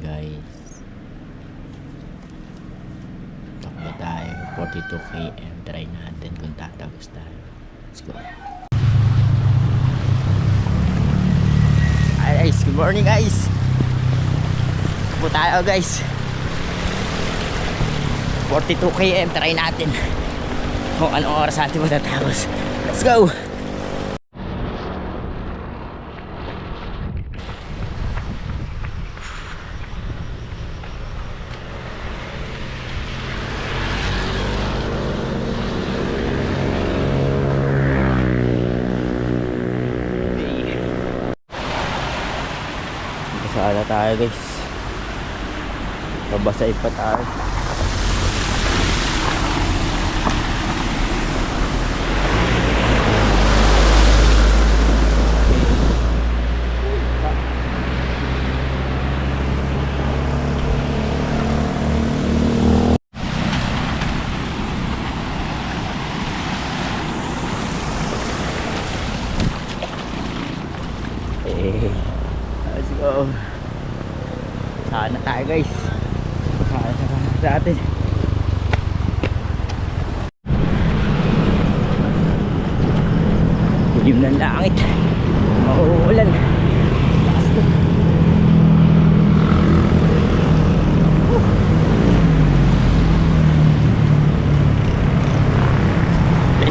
guys. Takbo tayo. 42 km. Try natin kung tatagos tayo. Let's go. Hi guys. Good morning guys. Takbo tayo guys. 42 km. Try natin kung anong oras natin matatapos. Let's go. Sala tayo guys. Babasay pa tayo. Let's go. Sana tayo guys. Sana sa atin. Dilim ng langit. Mauulan. Lakas to.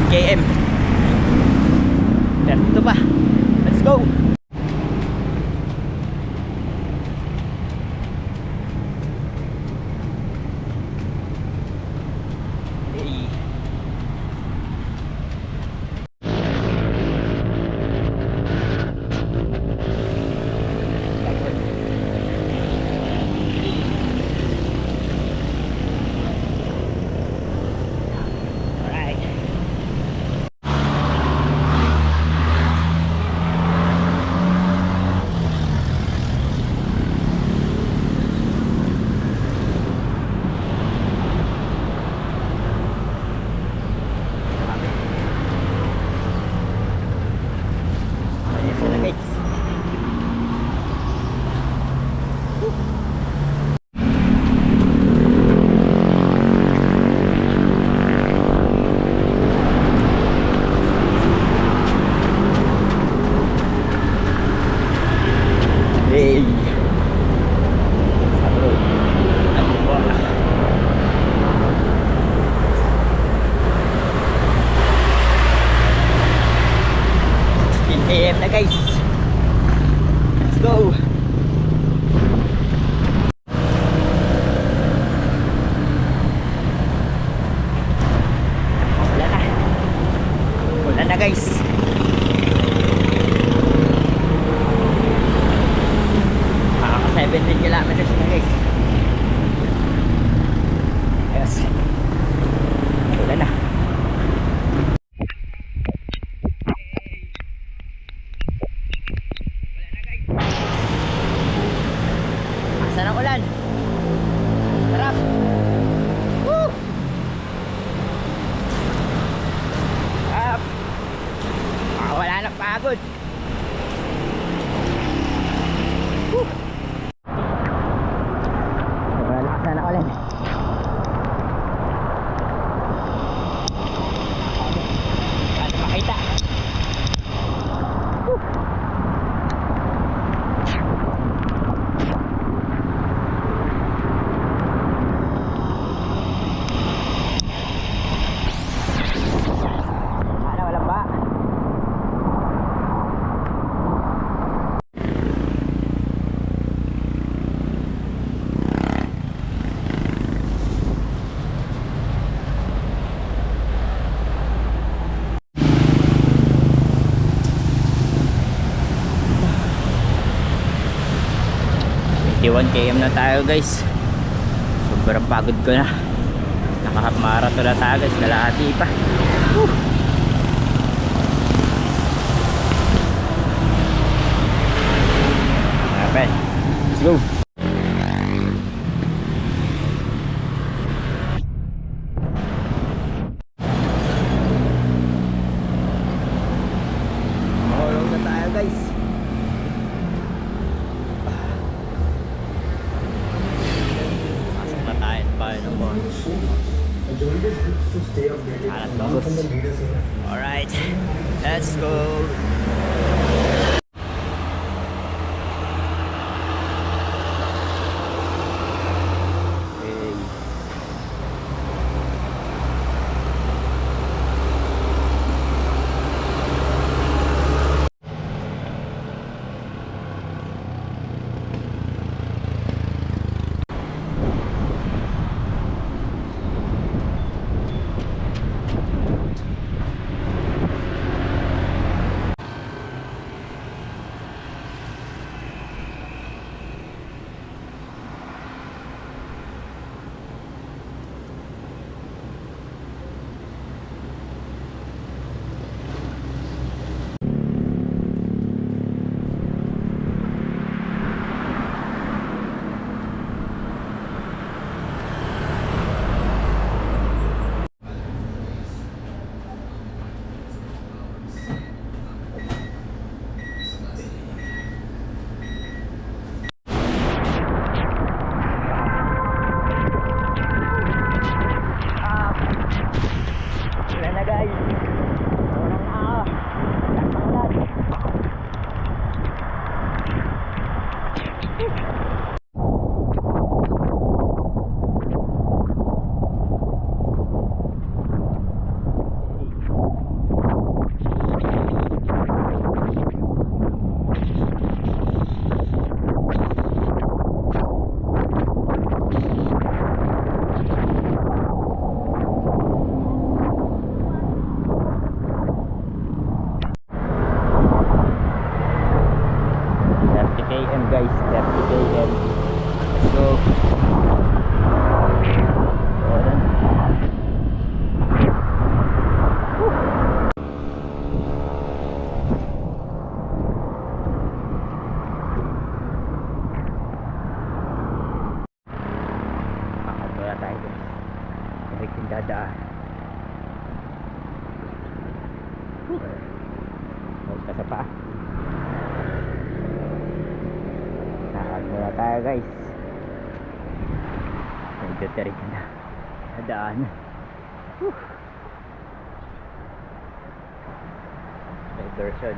km. Dito pa. Let's go. AM na guys. Let's go. Wala na guys. Makaka 17 kilometers na guys. Ayos. Wala na. Sana ulan. Sarap. Woo! Sarap. Wala na pagod. Woo! Wala sana ulan. Ano makita? Woo! Iwan km na tayo guys. Sobrang pagod ko na. Naka-half marathon na tayo guys. Kalahati pa. Okay, let's go. Mahulog na tayo guys. Alat bagus. Alright, let's go. Guys, 30 km. Let's go. Wala tayo guys. Direct yung dadaan. Huwag ka sa paa. Muna tayo guys. Medyo tirik na daan. Diversion.